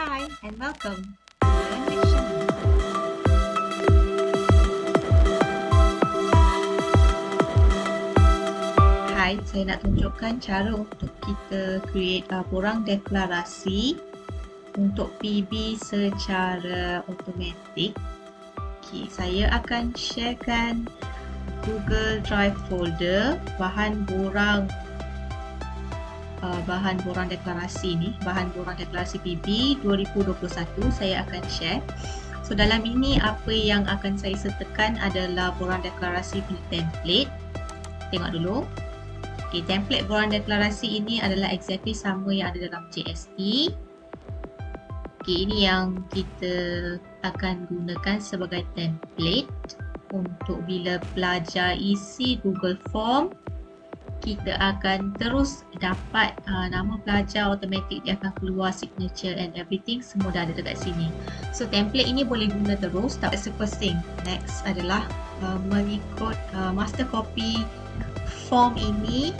Hi and welcome to Language Channel. Hai, saya nak tunjukkan cara untuk kita create borang deklarasi untuk PB secara automatik. Okay, saya akan sharekan Google Drive folder bahan borang deklarasi ni, bahan borang deklarasi PB 2021 saya akan share. So dalam ini apa yang akan saya sertakan adalah borang deklarasi punya template. Tengok dulu. Okay, template borang deklarasi ini adalah exactly sama yang ada dalam JST. Okay, ini yang kita akan gunakan sebagai template untuk bila pelajar isi Google Form, kita akan terus dapat nama pelajar, automatic dia akan keluar signature and everything, semua dah ada dekat sini. So template ini boleh guna terus. That's the first thing. Next adalah mengikut master copy form ini.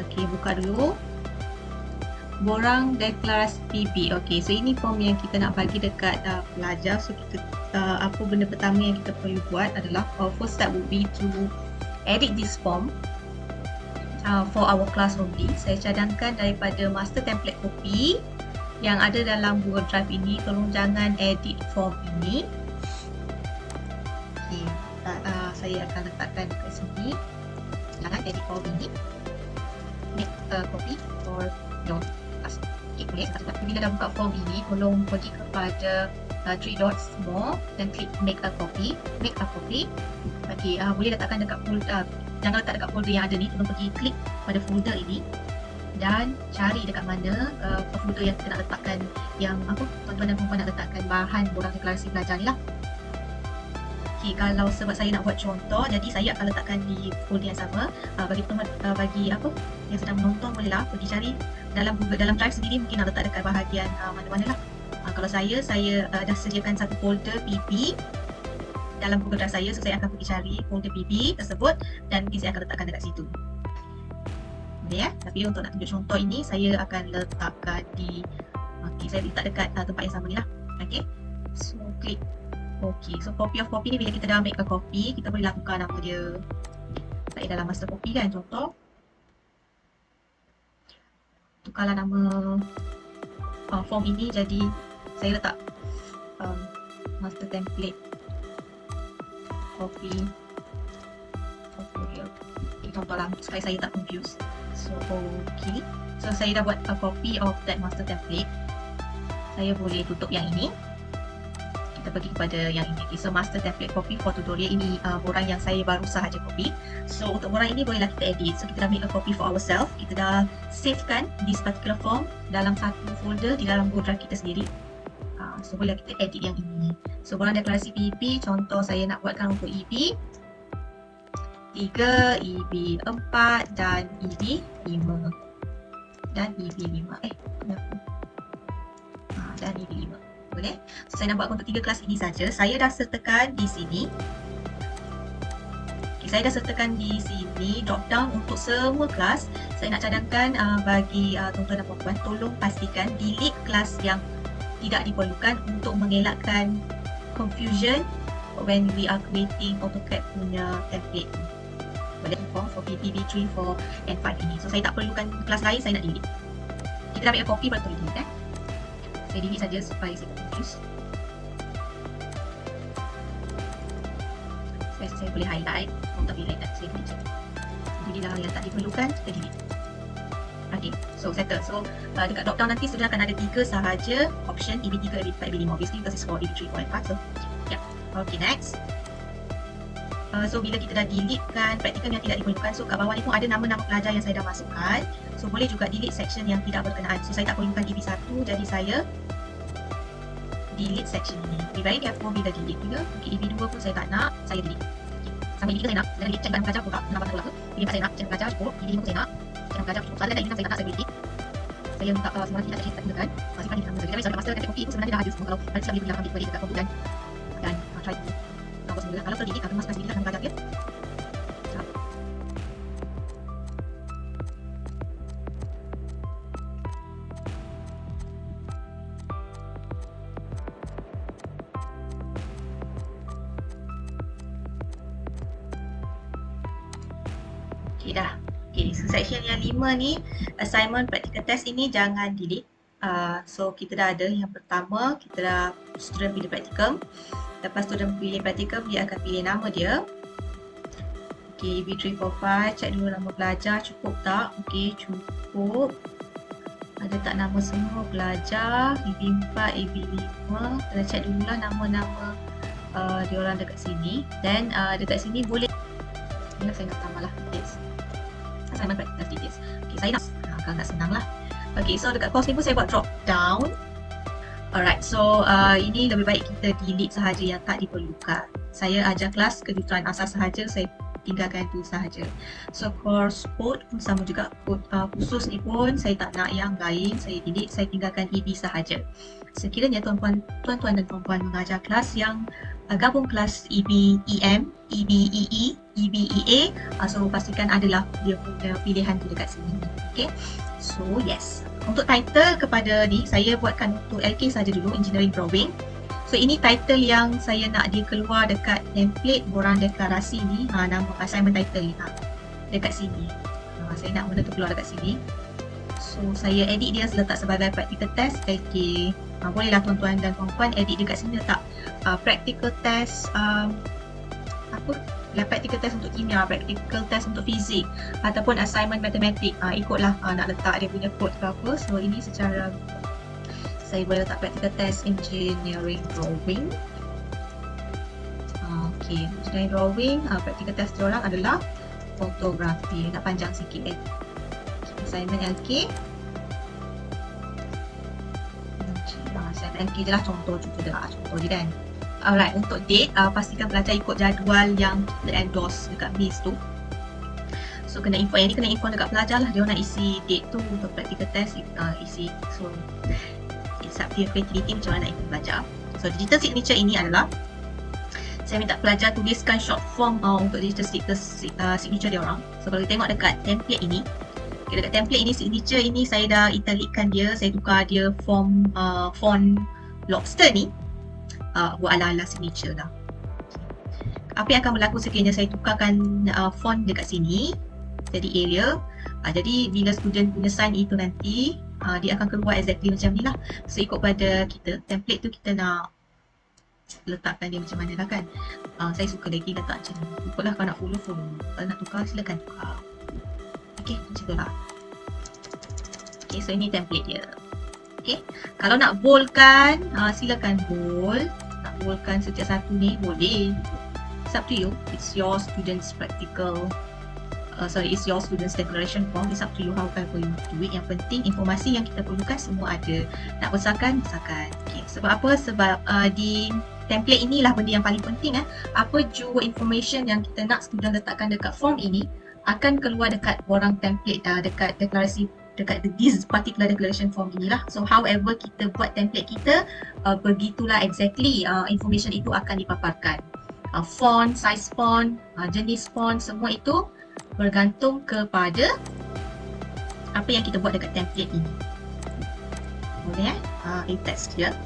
Okay, buka dulu borang deklarasi PB. Okay, so ini form yang kita nak bagi dekat pelajar. So kita apa benda pertama yang kita perlu buat adalah first step would be to edit this form for our class only. Saya cadangkan daripada master template copy yang ada dalam Google Drive ini. Tolong jangan edit form ini. Okay, saya akan letakkan dekat sini. Jangan edit form ini. Make a copy for your class. Okay, boleh. Bila dah buka form ini, tolong pergi kepada 3 dots more dan klik make a copy. Make a copy. Okay, boleh letakkan dekat folder. Jangan letak dekat folder yang ada ni, tolong pergi klik pada folder ini dan cari dekat mana folder yang kita nak letakkan, yang apa tuan-tuan dan puan nak letakkan bahan borang deklarasi pelajar ni lah. Okay, kalau sebab saya nak buat contoh, jadi saya akan letakkan di folder yang sama. Bagi teman bagi apa yang sedang menonton bolehlah pergi cari dalam Google, dalam Drive sendiri mungkin nak letak dekat bahagian mana-mana lah. Kalau saya dah sediakan satu folder PB dalam Google Drive saya, so saya akan pergi cari folder PB tersebut dan mungkin saya akan letakkan dekat situ. Boleh ya? Tapi untuk nak tunjuk contoh ini, saya akan letakkan di saya letak dekat tempat yang sama ni lah. Okay, so klik OK. So copy of copy ni bila kita dah make a copy, kita boleh tukar nama dia. Saya dalam master copy kan, contoh tukarlah nama form ini jadi saya letak master template copy portfolio. Okay, contohlah supaya saya tak confuse. So OK. So saya dah buat a copy of that master template. Saya boleh tutup yang ini. Kita pergi kepada yang ini. Okay, so master template copy for tutorial ini borang yang saya baru sahaja copy. So untuk borang ini bolehlah kita edit. So kita dah make a copy for ourselves. Kita dah savekan this particular form dalam satu folder di dalam Google Drive kita sendiri. So boleh kita edit yang ini. So borang deklarasi PB, contoh saya nak buatkan untuk EB 3, EB 4 dan EB 5 dan EB 5 dan EB 5. Boleh? So, saya nak buat untuk 3 kelas ini saja. Saya dah sertakan di sini. Okay, saya dah sertakan di sini drop down untuk semua kelas. Saya nak cadangkan bagi tuan-tuan dan puan-puan, tolong pastikan delete kelas yang tidak diperlukan untuk mengelakkan confusion when we are creating AutoCAD punya template ni. Boleh for PB3, 4 and 5 ini. So saya tak perlukan kelas lain, saya nak delete. Kita dah ambil copy baru kita delete Saya delete saja supaya saya tak confuse. Saya boleh highlight. Tak boleh highlight, saya delete je. Bila yang tak diperlukan, kita delete. Okay, so settle. So dekat drop down nanti sudah akan ada 3 sahaja option EB3, EB4, EB5. Obviously because it's for EB3, 4 and 5. So yeah. Okay, next. So bila kita dah delete kan praktikal yang tidak diperlukan, so kat bawah ni pun ada nama-nama pelajar yang saya dah masukkan. So boleh juga delete section yang tidak berkenaan. So saya tak perlukan EB1, jadi saya delete section ini. Be very careful bila delete juga. Okay, EB2 pun saya tak nak, saya delete. Okay. Sampai EB3 saya nak, dan delete check bahan pelajar pula, nama pelajar. EB4 saya nak, check pelajar cukup. EB5 pun saya nak, check pelajar cukup. Soalan dan EB6 saya tak nak, saya delete. Saya minta semua tidak check gunakan. Simpan di nama saja. Tapi saya master template copy itu sebenarnya dah ada semua. Kalau nanti saya boleh gunakan ambil dekat komputer dan try dulu. Kalau terdelete akan masukkan sendiri dalam pelajar dia. Okay dah. Okay, so section yang 5 ni, assignment practical test ini jangan delete. So kita dah ada yang pertama, kita dah student pilih practicum. Lepas student pilih practicum, dia akan pilih nama dia. Okay, EB345, cek dulu nama pelajar, cukup tak? Okay, cukup. Ada tak nama semua pelajar, EB4, EB5. Kita cek dululah nama-nama diorang dekat sini. Dan dekat sini boleh, ya, saya nak tambahlah details. Assignment practical details. Okay, saya nak agak senang lah. Okay, so dekat course ni pun saya buat drop down. Alright, so ini lebih baik kita delete sahaja yang tak diperlukan. Saya ajar kelas kejuruteraan asas sahaja, saya tinggalkan itu sahaja. So course code pun sama juga, code khusus ni pun saya tak nak yang lain, saya delete, saya tinggalkan EB sahaja. Sekiranya tuan-tuan dan puan-puan mengajar kelas yang gabung kelas EB-EM, EB-EE, EB-EA, so pastikan adalah dia punya pilihan tu dekat sini. Okay, so yes. Untuk title kepada ni, saya buatkan untuk LK saja dulu, Engineering Drawing. So ini title yang saya nak dia keluar dekat template borang deklarasi ni, nama assignment title ni, dekat sini. Saya nak benda tu keluar dekat sini. So saya edit dia letak sebagai practical test LK. Bolehlah tuan-tuan dan puan-puan edit dekat sini letak practical test practical test untuk kimia, practical test untuk fizik, ataupun assignment matematik. Ikutlah nak letak dia punya code ke apa. So ini secara saya boleh letak practical test engineering drawing. Okay, engineering drawing, practical test diorang adalah fotografi. Nak panjang sikit assignment LK. Assignment LK je lah, contoh je kan. Alright, untuk date, pastikan pelajar ikut jadual yang kita endorse dekat miss tu. So kena info, yang ni kena info dekat pelajar lah, dia nak isi date tu untuk practical test, isi. So it's up to your creativity macam mana nak ikut pelajar. So digital signature ini adalah saya minta pelajar tuliskan short form untuk digital signature dia orang. So kalau kita tengok dekat template ini, dekat template ini, signature ini saya dah italickan dia, saya tukar dia font lobster ni, buat ala-ala signature lah. Apa yang akan berlaku sekiranya saya tukarkan font dekat sini jadi Arial, jadi bila student punya sign itu nanti dia akan keluar exactly macam ni lah. So ikut pada kita, template tu kita nak letakkan dia macam mana lah kan. Saya suka lagi letak macam ni. Ikutlah, kalau nak follow, kalau nak tukar silakan tukar. Okay, macam tu lah. Okay, so ini template dia. Okay, kalau nak boldkan, silakan bold. Nak boldkan setiap satu ni boleh. It's up to you. It's your students practical. It's your students declaration form. It's up to you how you do it. Yang penting informasi yang kita perlukan semua ada. Nak besarkan, besarkan. Okay, sebab apa? Sebab di template inilah benda yang paling penting. Apa jua information yang kita nak student letakkan dekat form ini akan keluar dekat borang template, dekat deklarasi, dekat this particular declaration form inilah. So however kita buat template kita, begitulah exactly information itu akan dipaparkan. Font, size font, jenis font, semua itu bergantung kepada apa yang kita buat dekat template ini. Boleh in text clear.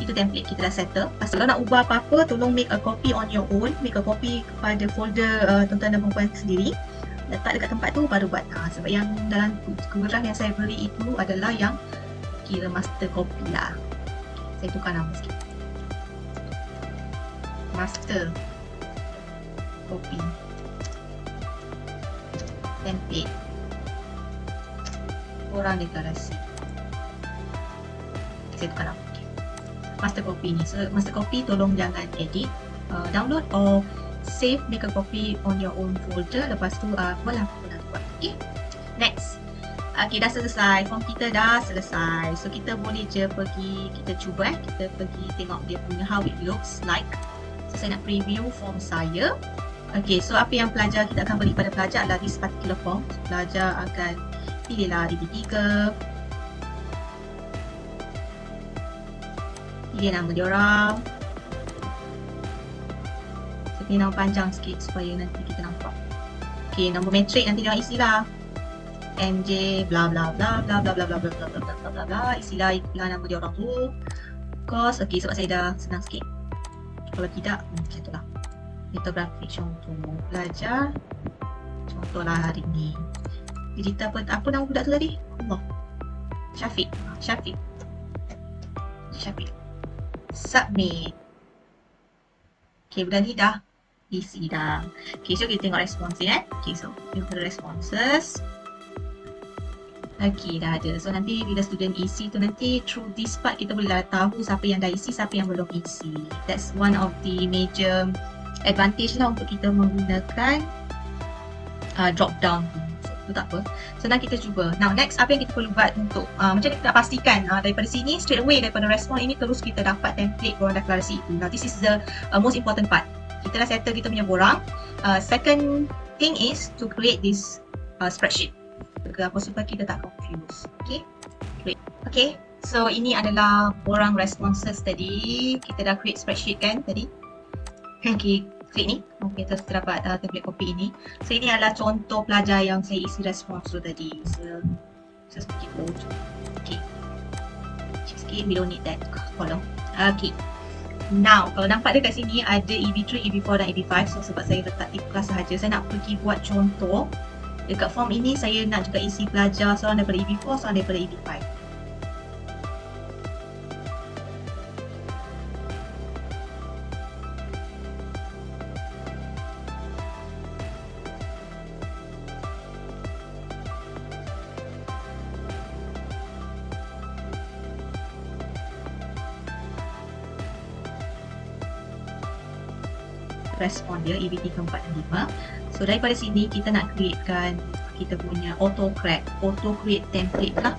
Itu template kita dah settle. Kalau nak ubah apa-apa, tolong make a copy on your own. Make a copy kepada folder tuan-tuan dan puan sendiri. Letak dekat tempat tu baru buat. Sebab yang dalam Google Drive yang saya beri itu adalah yang kira master copy lah. Saya tukar nama sikit. Master copy template borang deklarasi. Saya tukar nama. Okay. Master copy ni. So master copy tolong jangan edit, download or save, make a copy on your own folder. Lepas tu buatlah apa nak buat. Okay, next. Okay, dah selesai, form kita dah selesai. So kita boleh je pergi, kita cuba kita pergi tengok dia punya how it looks like. So saya nak preview form saya. Okay, so apa yang kita akan beri pada pelajar adalah this particular form. So, pelajar akan pilihlah DB3, pilih nama diorang. Saya pilih nama panjang sikit supaya nanti kita nampak. Okay, nombor matrik nanti diorang isilah MJ bla bla bla bla bla bla bla bla bla bla bla bla bla. Isilah nama diorang tu. Course, okay, sebab saya dah senang sikit. Kalau tidak, macam tu lah. Litografi contoh pelajar Contohlah hari ni. Digital apa nama budak tu tadi? Allah. Syafiq. Submit. Okay, budak ni dah isi dah. Okay, so kita tengok respons ni Okay, so kita responses. Okay, dah ada. So nanti bila student isi tu nanti through this part kita boleh dah tahu siapa yang dah isi, siapa yang belum isi. That's one of the major advantage lah untuk kita menggunakan drop down tu. So, tu tak apa. So nak kita cuba. Now next apa yang kita perlu buat untuk macam kita nak pastikan daripada sini straight away daripada respon ini terus kita dapat template borang deklarasi itu. Now this is the most important part. Kita dah settle kita punya borang. Second thing is to create this spreadsheet. Apa supaya kita tak confuse. Okay, great. Okay, so ini adalah borang responses tadi. Kita dah create spreadsheet kan tadi. Okay, klik ni. Okay, terus kita dapat template copy ini. So ini adalah contoh pelajar yang saya isi respons tu tadi. So saya sedikit code. Okay, sikit we don't need that column. Okay. Now, kalau nampak dekat sini ada EB3, EB4 dan EB5. So sebab saya letak tip kelas sahaja, saya nak pergi buat contoh. Dekat form ini saya nak juga isi pelajar seorang daripada EB4, seorang daripada EB5. Respon dia EB3, 4 dan 5. So daripada sini kita nak createkan kita punya auto create template lah.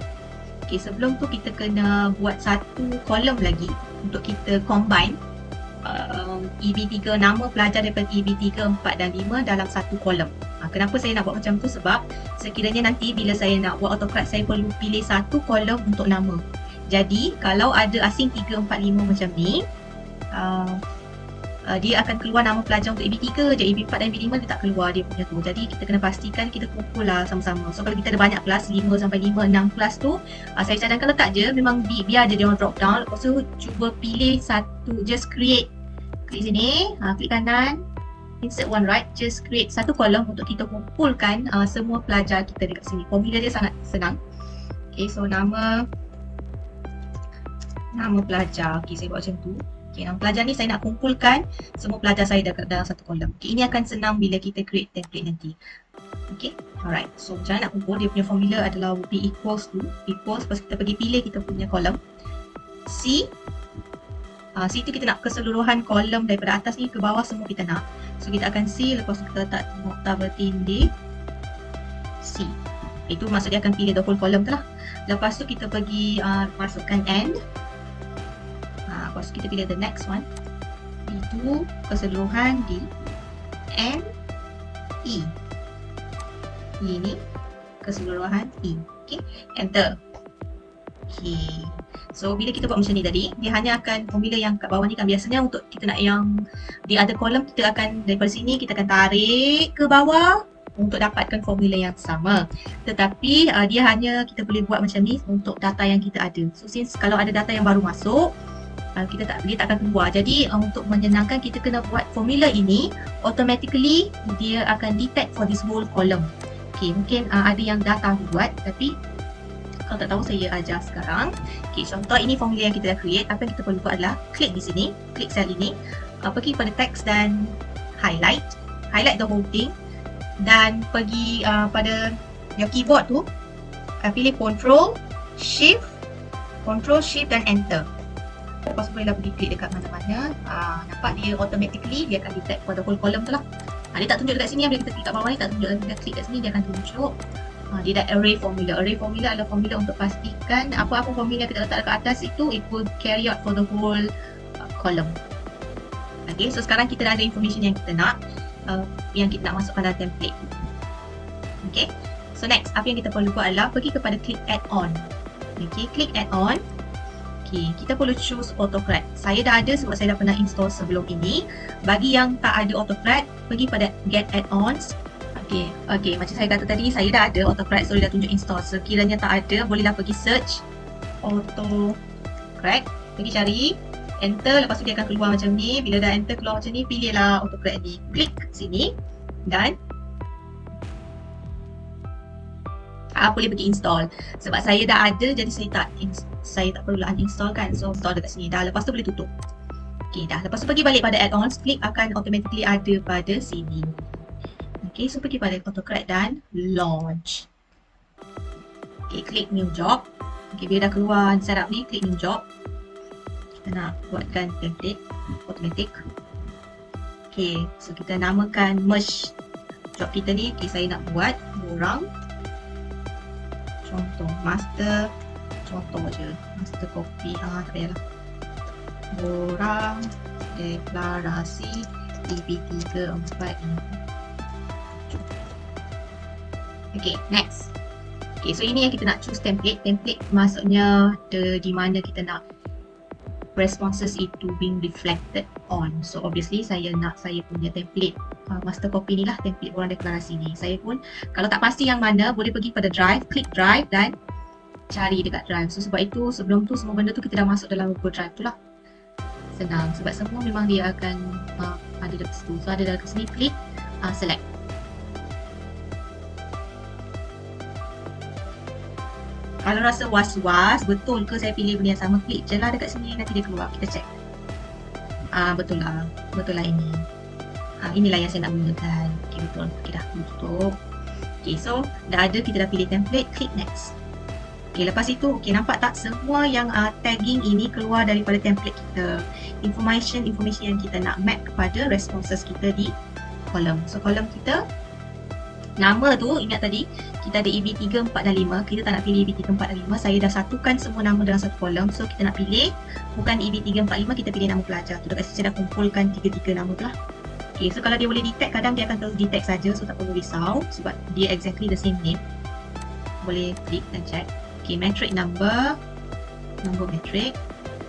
Okay, sebelum tu kita kena buat satu kolom lagi untuk kita combine EB3, nama pelajar daripada EB3, 4 dan 5 dalam satu kolom. Kenapa saya nak buat macam tu? Sebab sekiranya nanti bila saya nak buat autocorrect saya perlu pilih satu kolom untuk nama. Jadi kalau ada asing 3, 4, 5 macam ni, dia akan keluar nama pelajar untuk EB3 je, EB4 dan EB5 dia tak keluar dia punya tu. Jadi kita kena pastikan kita kumpul lah sama-sama. So kalau kita ada banyak kelas, 5 sampai 5, 6 kelas tu, saya cadangkan letak je, memang biar je dia orang drop down. Lepas tu cuba pilih satu, just create. Klik sini, klik kanan, insert one right, just create satu kolom untuk kita kumpulkan semua pelajar kita dekat sini. Formula dia sangat senang. Okay, so nama pelajar, okay saya buat macam tu. Okay, nama pelajar ni saya nak kumpulkan semua pelajar saya dalam satu kolom. Okay, ini akan senang bila kita create template nanti. Okay, alright. So macam mana nak kumpul? Dia punya formula adalah B equals to, lepas kita pergi pilih kita punya kolom C. C tu kita nak keseluruhan kolom daripada atas ni ke bawah semua kita nak. So kita akan C, lepas tu kita letak nokta bertindih C. Itu maksud dia akan pilih the whole column tu lah. Lepas tu kita pergi masukkan AND. Lepas tu kita pilih the next one. Itu keseluruhan D and E. Ini keseluruhan E. Okay, enter. Okay. So bila kita buat macam ni tadi, dia hanya akan formula yang kat bawah ni kan biasanya untuk kita nak yang di other column kita akan daripada sini kita akan tarik ke bawah untuk dapatkan formula yang sama. Tetapi dia hanya kita boleh buat macam ni untuk data yang kita ada. So since kalau ada data yang baru masuk, dia tak akan keluar. Jadi untuk menyenangkan kita kena buat formula ini automatically dia akan detect for this whole column. Okay, mungkin ada yang dah tahu buat tapi kalau tak tahu saya ajar sekarang. Okay, contoh ini formula yang kita dah create. Apa yang kita perlu buat adalah klik di sini, klik sel ini, pergi pada text dan highlight the whole thing dan pergi pada your keyboard tu, pilih Ctrl Shift dan Enter. Lepas tu bolehlah pergi klik dekat mana-mana. Nampak dia automatically dia akan detect for the whole column tu lah. Dia tak tunjuk dekat sini, bila kita klik kat bawah ni tak tunjuk. Kita klik kat sini dia akan tunjuk. Dia dah array formula. Array formula adalah formula untuk pastikan apa-apa formula kita letak dekat atas itu it will carry out for the whole column. Okay, so sekarang kita dah ada information yang kita nak, yang kita nak masukkan dalam template. Okay, so next apa yang kita perlu buat adalah pergi kepada klik add-on. Okay, klik add-on. Okay, kita perlu choose autocorrect. Saya dah ada sebab saya dah pernah install sebelum ini. Bagi yang tak ada autocorrect, pergi pada get add-ons. Okay, macam saya kata tadi, saya dah ada autocorrect, so dia dah tunjuk install. Sekiranya tak ada, bolehlah pergi search autocorrect, pergi cari, enter, lepas tu dia akan keluar macam ni. Bila dah enter keluar macam ni, pilihlah autocorrect ni, klik sini dan boleh pergi install. Sebab saya dah ada, jadi saya tak perlu uninstall kan. So install dekat sini dah, lepas tu boleh tutup. Okay, dah. Lepas tu pergi balik pada add-ons, klik akan automatically ada pada sini. Okay, so pergi pada AutoCAD dan launch. Okay, klik new job. Okay, bila dah keluar setup ni, klik new job. Kita nak buatkan template automatic. Okay, so kita namakan merge job kita ni. Okay, saya nak buat borang. Contoh master, contoh je, master copy. Tak payahlah. Borang deklarasi DB34 ini. Okay, next. Okay, so ini yang kita nak choose template. Template maksudnya di mana kita nak responses itu being reflected on. So obviously saya nak saya punya template master copy ni lah, template borang deklarasi ni. Saya pun kalau tak pasti yang mana, boleh pergi pada drive, klik drive dan cari dekat drive. So sebab itu sebelum tu semua benda tu kita dah masuk dalam Google Drive tu lah. Senang sebab semua memang dia akan ada dekat situ. So ada dekat sini, klik select. Kalau rasa was-was, betul ke saya pilih benda yang sama, klik je lah dekat sini, nanti dia keluar, kita check. Betul lah ini. Inilah yang saya nak gunakan. Okay, betul. Okay, dah tutup. Okay, so dah ada, kita dah pilih template, klik next. Okay, lepas itu, okay, nampak tak semua yang tagging ini keluar daripada template kita. Information yang kita nak map kepada responses kita di kolom. So kolom kita, nama tu ingat tadi kita ada EB3, 4 dan 5. Kita tak nak pilih EB3, 4 dan 5. Saya dah satukan semua nama dalam satu kolom. So kita nak pilih bukan EB3, 4, 5, kita pilih nama pelajar tu. Dekat sini saya dah kumpulkan 3 nama tu lah. Okay, so kalau dia boleh detect, kadang dia akan terus detect saja, so tak perlu risau sebab dia exactly the same name. Boleh klik dan check. Okay, metric number metric.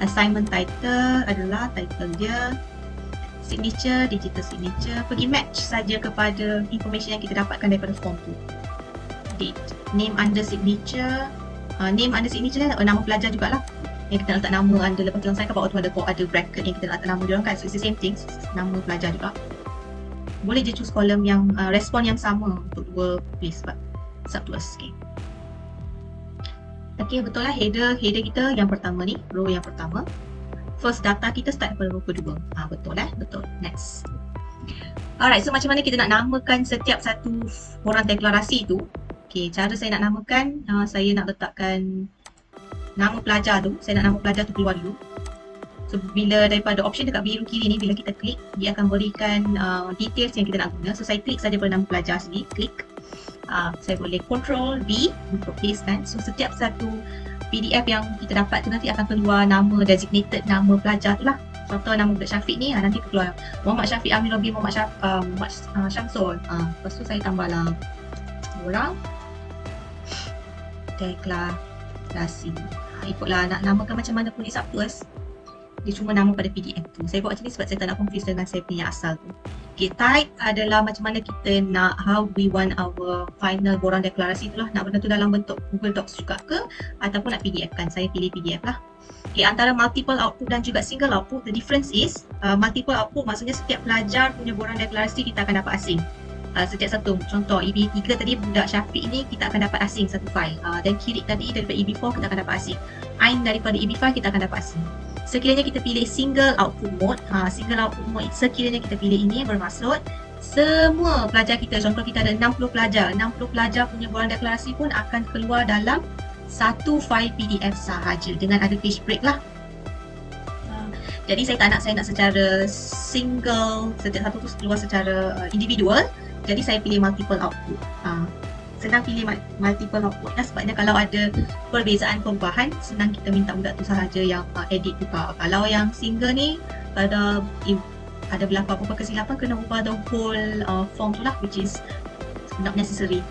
Assignment title adalah title dia. Signature, digital signature. Pergi match saja kepada information yang kita dapatkan daripada form tu. Date, name under signature. Name under signature lah, nama pelajar jugalah. Yang kita nak letak nama under, lepas tu sign kat bawah tu ada bracket yang kita nak letak nama dia orang kan. So it's the same thing, nama pelajar juga. Boleh je choose kolom yang respon yang sama untuk dua place sebab it's up to us. Okay, betul lah header kita yang pertama ni, row yang pertama. First data kita start daripada row kedua. Betul. Next. Alright, so macam mana kita nak namakan setiap satu borang deklarasi tu? Okay, cara saya nak namakan, saya nak letakkan nama pelajar tu. Saya nak nama pelajar tu keluar dulu. So bila daripada option dekat biru kiri ni, bila kita klik, dia akan berikan details yang kita nak guna. So saya klik saja pada nama pelajar sini, klik. Saya boleh Ctrl V untuk paste kan. So setiap satu PDF yang kita dapat tu nanti akan keluar nama designated nama pelajar tu lah. Contoh nama budak Syafiq ni, nanti keluar Muhammad Syafiq Amir Robi Muhammad Syamsul. Lepas tu saya tambahlah borang deklarasi. Ikutlah nak namakan macam mana pun, it's up to us. Dia cuma nama pada PDF tu. Saya buat macam ni sebab saya tak nak confuse dengan saya punya asal tu. Okay, type adalah macam mana kita nak, how we want our final borang deklarasi tu lah. Nak benda tu dalam bentuk Google Docs juga ke ataupun nak PDF kan. Saya pilih PDF lah. Okay, antara multiple output dan juga single output, the difference is multiple output maksudnya setiap pelajar punya borang deklarasi kita akan dapat asing. Setiap satu, contoh EB3 tadi budak Syafiq ni kita akan dapat asing satu file. Dan kiri tadi daripada EB4 kita akan dapat asing. Ain daripada EB5 kita akan dapat asing. Sekiranya kita pilih single output mode, sekiranya kita pilih ini bermaksud semua pelajar kita, contoh kita ada 60 pelajar punya borang deklarasi pun akan keluar dalam satu file PDF sahaja dengan ada page break lah. Jadi saya nak secara single, setiap satu tu keluar secara individual. Jadi saya pilih multiple output. Senang pilih multiple output lah sebabnya kalau ada perubahan senang kita minta budak tu sahaja yang edit tukar. Kalau yang single ni ada berlaku apa-apa kesilapan kena ubah the whole form tu lah, which is not necessary.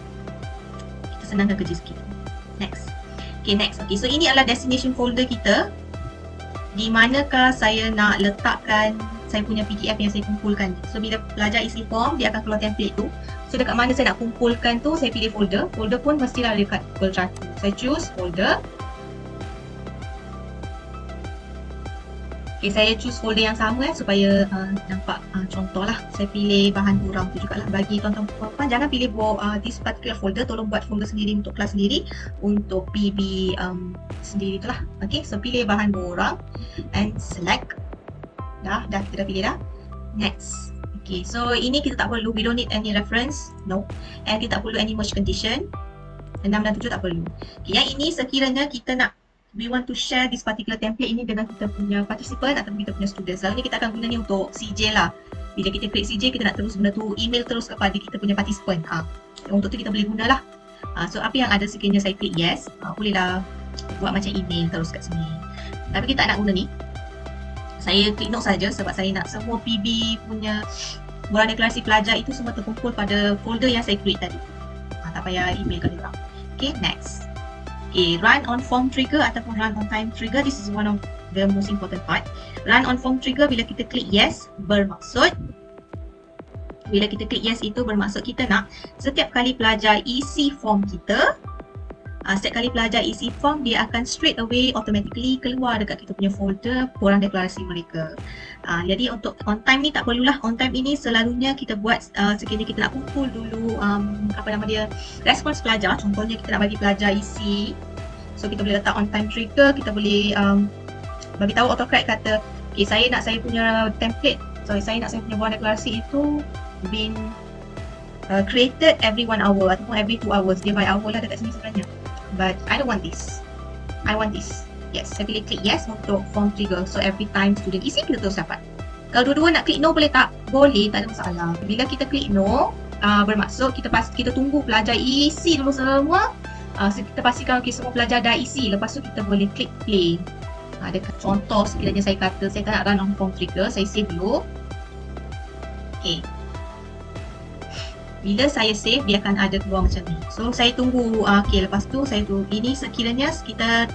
Kita senangkan kerja sikit. Next. Okay, next. Okay, so ini adalah destination folder kita. Di manakah saya nak letakkan saya punya PDF yang saya kumpulkan. So bila pelajar isi form, dia akan keluar template tu. So dekat mana saya nak kumpulkan tu, saya pilih folder. Folder pun mestilah dekat Google Drive tu. Saya choose folder. Okay, saya choose folder yang sama supaya nampak contoh lah. Saya pilih bahan borang tu jugalah. Bagi tuan-tuan puan jangan pilih this particular folder, tolong buat folder sendiri untuk kelas sendiri, untuk PB sendiri tu lah. Okay, so pilih bahan borang and select. Dah kita dah pilih dah. Next. Okay, so ini kita tak perlu, we don't need any reference, no. And kita tak perlu any merge condition. 6 dan 7 tak perlu. Okay, yang ini sekiranya kita nak, we want to share this particular template ini dengan kita punya participant atau kita punya student. Selalu ni kita akan guna ni untuk CJ lah. Bila kita create CJ, kita nak terus benda tu email terus kepada kita punya participant. Untuk tu kita boleh guna lah. So apa yang ada sekiranya saya klik yes, bolehlah buat macam email terus kat sini. Tapi kita tak nak guna ni. Saya klik no saja sebab saya nak semua PB punya borang deklarasi pelajar itu semua terkumpul pada folder yang saya create tadi. Tak payah email ke dia orang. Okay, next. Okay, run on form trigger ataupun run on time trigger. This is one of the most important part. Run on form trigger bila kita klik yes, bermaksud bila kita klik yes itu bermaksud kita nak setiap kali pelajar isi form kita, setiap kali pelajar isi form, dia akan straight away automatically keluar dekat kita punya folder borang deklarasi mereka. Jadi untuk on time ni tak perlulah. On time ini selalunya kita buat sekiranya kita nak kumpul dulu respons pelajar. Contohnya kita nak bagi pelajar isi, so kita boleh letak on time trigger. Kita boleh bagi tahu autocorrect kata okay, saya punya template, saya nak saya punya borang deklarasi itu been created every 1 hour ataupun every 2 hours. Dia by hour lah dekat sini sebenarnya. But I don't want this. I want this. Yes, saya pilih klik yes untuk form trigger. So every time student isi, kita terus dapat. Kalau dua-dua nak klik no boleh tak? Boleh, tak ada masalah. Bila kita klik no, bermaksud kita tunggu pelajar isi dulu semua. Kita pastikan okay, semua pelajar dah isi. Lepas tu kita boleh klik play. Ada contoh sekiranya saya kata saya tak nak run on form trigger, saya save dulu. Okay. Bila saya save, dia akan ada keluar macam ni. So saya tunggu, okay, lepas tu saya tunggu. Ini sekiranya kita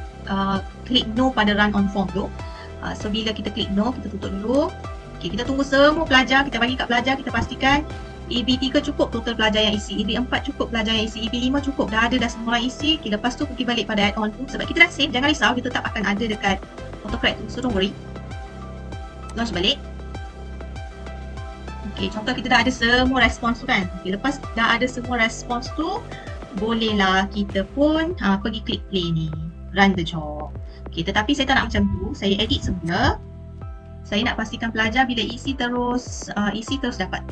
klik no pada run on form tu. So bila kita klik no, kita tutup dulu. Okay, kita tunggu semua pelajar, kita bagi kat pelajar, kita pastikan EB3 cukup total pelajar yang isi, EB4 cukup pelajar yang isi, EB5 cukup, dah ada dah semua orang isi. Okay, lepas tu pergi balik pada add-on tu. Sebab kita dah save, jangan risau, dia tetap akan ada dekat autocorrect tu. So don't worry. Launch balik. Okay, contoh kita dah ada semua respons tu kan. Okay, lepas dah ada semua respons tu, bolehlah kita pun pergi klik play ni, run the job. Okay, tetapi saya tak nak macam tu. Saya edit semula. Saya nak pastikan pelajar bila isi terus dapat.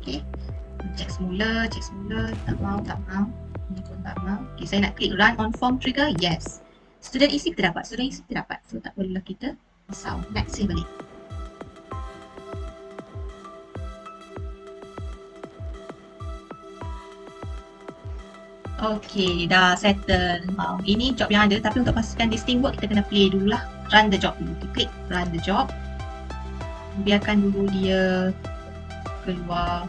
Okay, check semula, tak mau. Ini pun tak mau. Okay, saya nak klik run on form trigger, yes. Student isi kita dapat, so tak perlulah kita risau. Next, save balik. Okay, dah settle. Ini job yang ada, tapi untuk pastikan this thing work, kita kena play dulu lah. Run the job dulu. Kita klik run the job. Biarkan dulu dia keluar.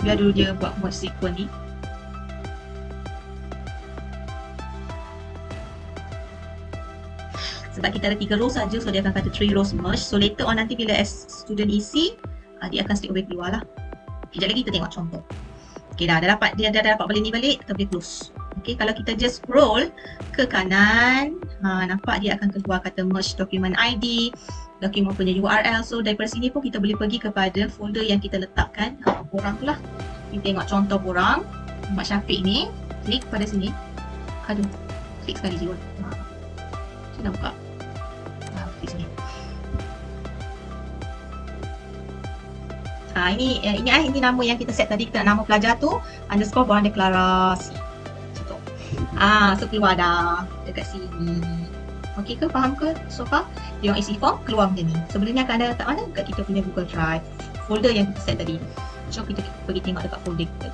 Biar dulu dia buat merge sequence ni. Sebab kita ada 3 row saja, so dia akan kata 3 rows merge. So later on nanti bila student isi, dia akan straight away keluar lah. Kejap lagi kita tengok contoh. Okay, dah dapat balik ni balik, kita boleh close. Okay, kalau kita just scroll ke kanan, nampak dia akan keluar kata merge document ID, dokumen punya URL. So daripada sini pun kita boleh pergi kepada folder yang kita letakkan borang tu lah. Kita tengok contoh borang Mak Syafiq ni, klik pada sini. Aduh, klik sekali je pun. Saya nak buka. Klik sini. Ini nama yang kita set tadi. Kita nak nama pelajar tu underscore borang deklarasi. Contoh. So keluar dah dekat sini. Okey ke? Faham ke? So far dia orang isi form keluar macam ni. Sebenarnya akan ada kat mana? Dekat kita punya Google Drive folder yang kita set tadi. So kita pergi tengok dekat folder kita.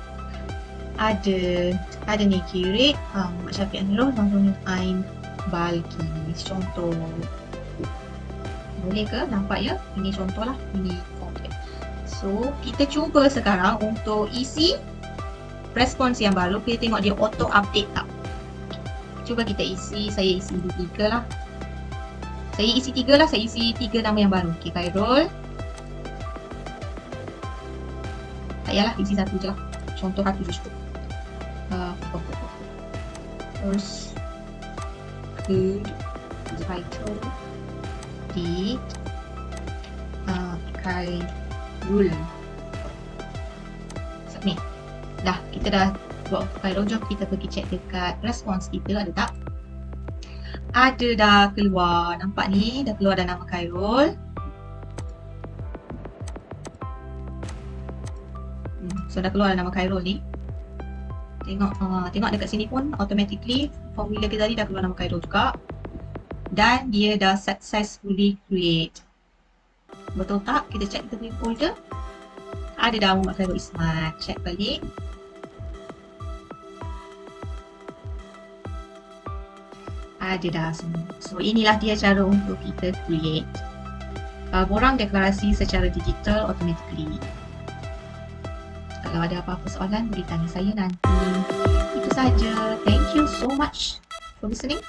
Ada ni curate Mak Syafiq Anurul, Nurul Ain Balkis. Contoh. Boleh ke? Nampak ya? Ini contoh lah. Ini form dia. So, kita cuba sekarang untuk isi respons yang baru. Kita tengok dia auto update tak. Cuba kita isi. Saya isi 3 lah. Saya isi 3 nama yang baru. Okay, Khairul. Tak payahlah, isi 1 je lah. Contoh 1 je cukup. Terus good title di Khairul. Submit. Dah, kita dah buat untuk Khairul. Jom kita pergi check dekat response kita, ada tak? Ada dah keluar. Nampak ni, dah keluar dah nama Khairul. So dah keluar dah nama Khairul ni. Tengok dekat sini pun automatically formula kita tadi dah keluar nama Khairul juga. Dan dia dah successfully create. Betul tak? Kita check kita punya folder. Ada dah Muhammad Khairul Isman. Check balik. Ada dah semua. So inilah dia cara untuk kita create borang deklarasi secara digital automatically. Kalau ada apa-apa soalan, boleh tanya saya nanti. Itu saja. Thank you so much for listening.